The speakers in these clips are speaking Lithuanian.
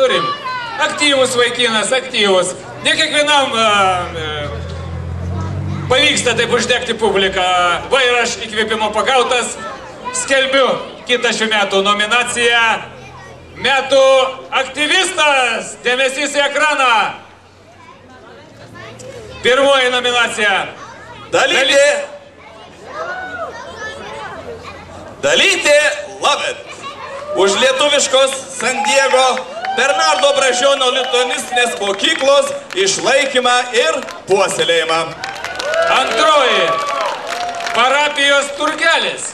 turim. Aktyvus vaikinas, aktyvus. Ne kiekvienam pavyksta taip uždegti publiką. Va ir aš įkvėpimo pagautas. Skelbiu kitą šių metų nominaciją. Metų aktyvistas. Dėmesys į ekraną. Pirmoji nominacija. Dalytė Lovett. Už lietuviškos San Diego Bernardo Bražionio lituanistinės mokyklos išlaikymą ir puoselėjimą. Antroji. Parapijos turgelis.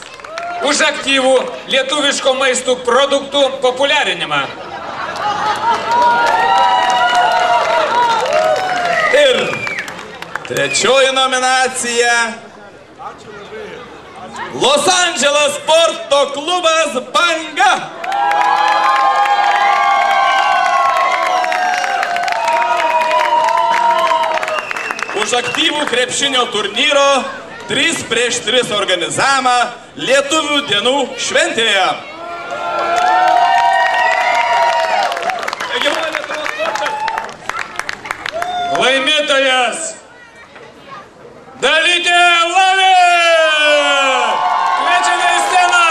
Už aktyvų lietuviško maistų produktų populiarinimą. Ir trečioji nominacija. Los Andželas sporto klubas Banga. Už aktyvų krepšinio turnyro 3-3 organizavimą Lietuvių dienų šventėje. Laimėtojas Dalytė Lovett! Kviečiame į sceną!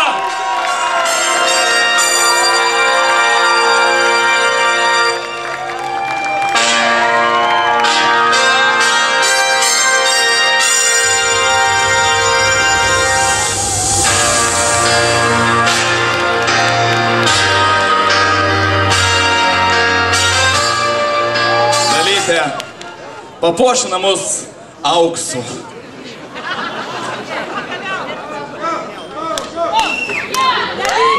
Dalytė papuoš namus auksu.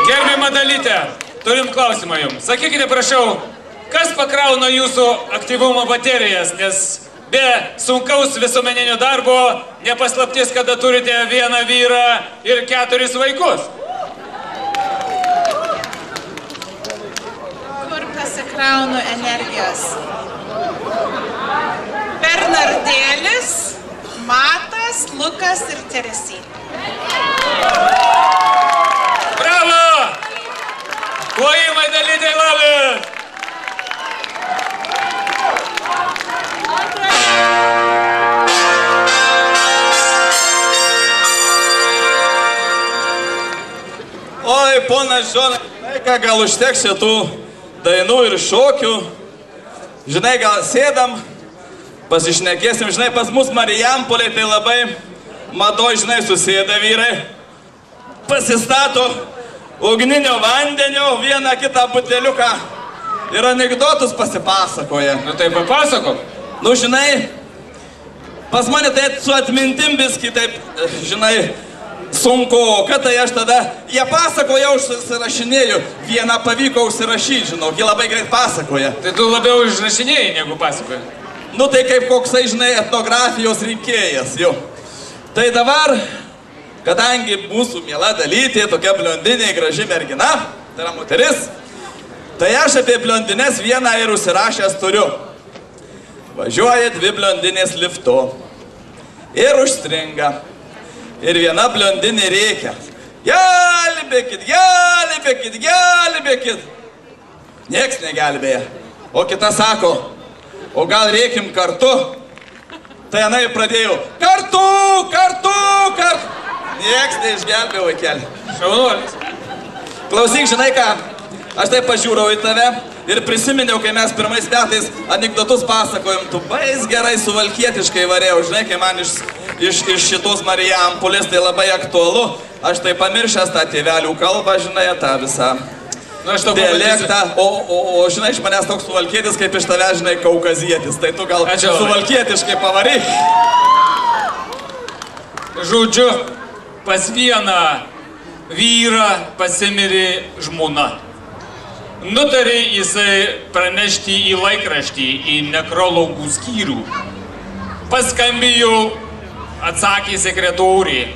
Gerbiama Dalytė, turim klausimą jums. Sakykite, prašau, kas pakrauna jūsų aktyvumo baterijas, nes be sunkaus visuomeninio darbo nepaslaptis, kada turite vieną vyrą ir 4 vaikus. Kur pasikraunu energijos? Bernardėlis, Matas, Lukas ir Teresytė. Bravo! Plojimai Dalytei Lovett! Oi, ponas Žonai, žinai ką, gal užteks šitų dainų ir šokių. Žinai, gal sėdam, pasišnekėsim, žinai, pas mus Marijampolė tai labai madoj, žinai, susėda vyrai, pasistato ugninio vandenio, vieną kitą buteliuką ir anekdotus pasipasakoja. Nu tai papasakok. Nu, žinai, pas mane tai su atmintim viski taip, žinai, sunku, kad tai aš tada, jie pasakoja, užsirašinėjau, vieną pavyko užsirašyti, žinau, jie labai greit pasakoja. Tai tu labiau užrašinėjai, negu pasakoji. Nu tai kaip koksai, žinai, etnografijos rinkėjas, jau. Tai dabar, kadangi mūsų miela Dalytė, tokia bliondinė, graži mergina, tai yra moteris, tai aš apie bliondines vieną ir užsirašęs turiu. Važiuoja 2 bliondinės liftu ir užstringa. Ir viena bliondinė rėkia. Gelbėkit, gelbėkit, gelbėkit. Nieks negelbėja. O kita sako, o gal rėkim kartu? Tai jinai pradėjo, kartu, kartu, kartu. Nieks neišgelbėjo vaikelį. Šaunuolis. Klausyk, žinai ką, aš taip pažiūrau į tave ir prisiminiau, kai mes pirmais metais anekdotus pasakojom, tu bais gerai suvalkietiškai varėjau, žinai, kai man iš šitos Marijampolės tai labai aktualu, aš tai pamiršęs tą tėvelių kalbą, žinai, tą visą dialektą, o žinai, iš manęs toks suvalkietis, kaip iš tave, žinai, kaukazietis, tai tu gal suvalkietiškai pavaryk. Žodžiu, pas vieną vyrą pasimirė žmona. Nutarė jisai pranešti į laikraštį, į nekrologų skyrių. Paskambėjo, atsakė sekretorė.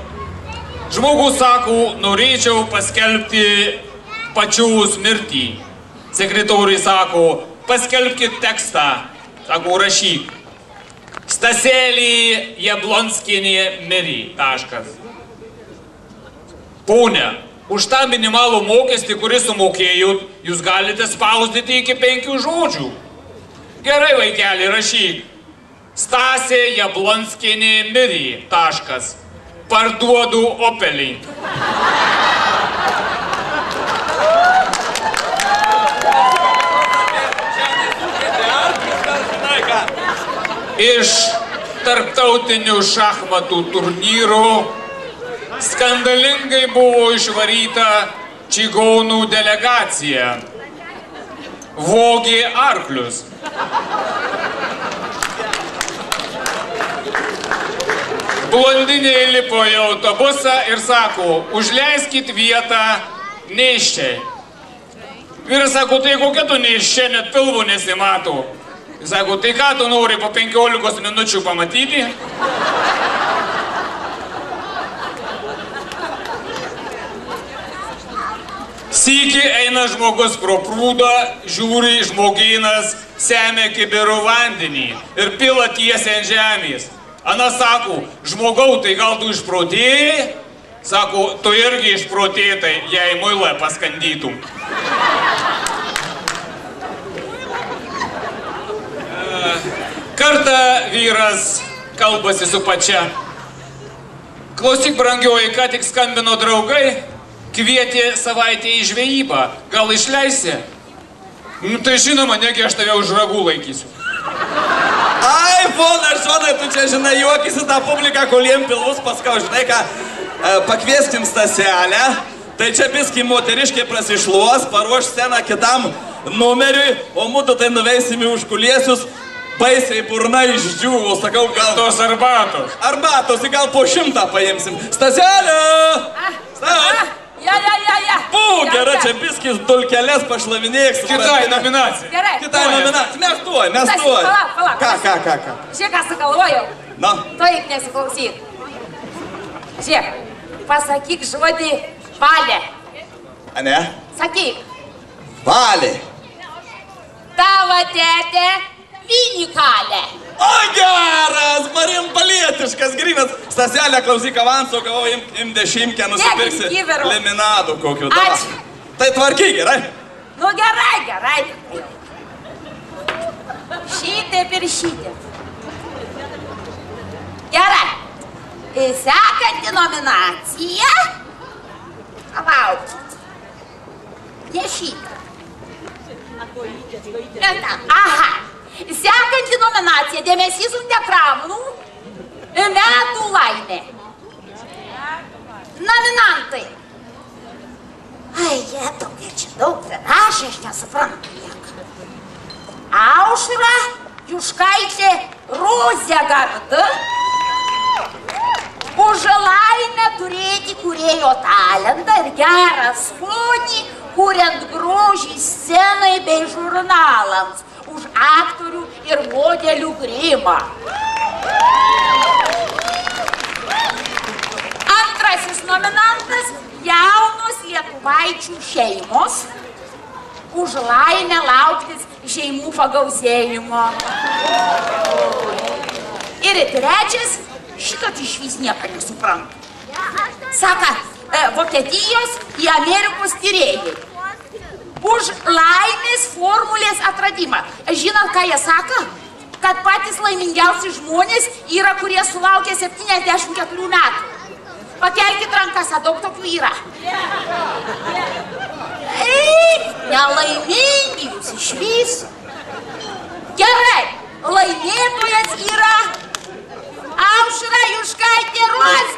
Žmogus sako, norėčiau paskelbti pačios mirtį. Sekretorė sako, paskelbkit tekstą. Sako, rašyk. Staselė Jablonskienė mirė. Taškas. Pone, už tą minimalų mokestį, kurį sumokėjot, jūs galite spausdyti iki 5 žodžių. Gerai, vaikeli, rašyk. Stasė Jablonskienė mirė. Taškas. Parduodu Opelį. Iš tarptautinių šachmatų turnyrų skandalingai buvo išvaryta čigonų delegacija. Vogė arklius. Blondinė įlipo į autobusą ir sako, užleiskit vietą nėščiai. Vyras sako, tai kokia tu nėščia, net pilvų nesimato. Jis sako, tai ką tu nori po 15 minučių pamatyti? Sykį eina žmogus pro prūdą, žiūri, žmogėnas semia kibirų vandenį ir pila tiesiai ant žemės. Ana sako, žmogau, tai gal tu išprotėjai? Sako, tu irgi išprotėtai, jei muilą paskandytum. Kartą vyras kalbasi su pačia. Klausyk, brangioji, ką tik skambino draugai, kvietė savaitę į žvejybą. Gal išleisi? Nu tai žinoma, negi aš tave už ragų laikysiu. Ai, ponas Šonai, tu čia, žinai, juokysi tą publiką, kol jiem pilvus paskau, žinai ką, pakvieskim Staselę, tai čia biski moteriškė prasišluos, paruoš sceną kitam numeriui, o mudu tai nuveisim į užkuliesius, baisiai burna išdžiūvo, sakau, gal... Tos arbatos. Arbatos, gal po 100 paimsim. Staselė! Staselė! Ja. Pū, gera, čia biskis dulkelės pašlavinėks. Kitai nominacijai. Gerai. Kitai nominacijai. Mes tuoj. Palauk. Ką? Žiūrėk, ką sugalvojau. Na? Taip nesiklausyk. Žiūrėk, pasakyk žodį valė. A ne? Sakyk. Valė. Tavo tetė vynį kalė. O geras, marimpalietiškas grynas. Staselė, klausyk avanso, gavau im 10, nusipirksi liminadų kokių. Ačiū. Tai tvarkyk, gerai? Nu gerai. Šitaip ir šitaip. Gerai. Sekanti nominacija. Palauk. Ne šitą. Aha. Sekanti nominacija, dėmesys ant ekranų, metų laimė. Nominantai. Ai, tokia čia daug prirašė, aš nesuprantu nieko. Aušra Juškaitė Rozegarda. Už laimę turėti kūrėjo talentą ir gerą skonį, kuriant grožį scenai bei žurnalams. Už aktorių ir modelių grimą. Antrasis nominantas – jaunos lietuvaičių šeimos. Už laimę lauktis šeimų pagausėjimo. Ir trečias – šito išvis nieko nesupranta. Saka, Vokietijos į Amerikos tyrėjai. Už laimės formulės atradimą. Žinot, ką jie sako? Kad patys laimingiausi žmonės yra, kurie sulaukia 74 metų. Pakelkit rankas, daug tokių yra. Nelaimingi jūs iš viso. Gerai, laimėtojas yra Aušra Juškaitė Rozegarda.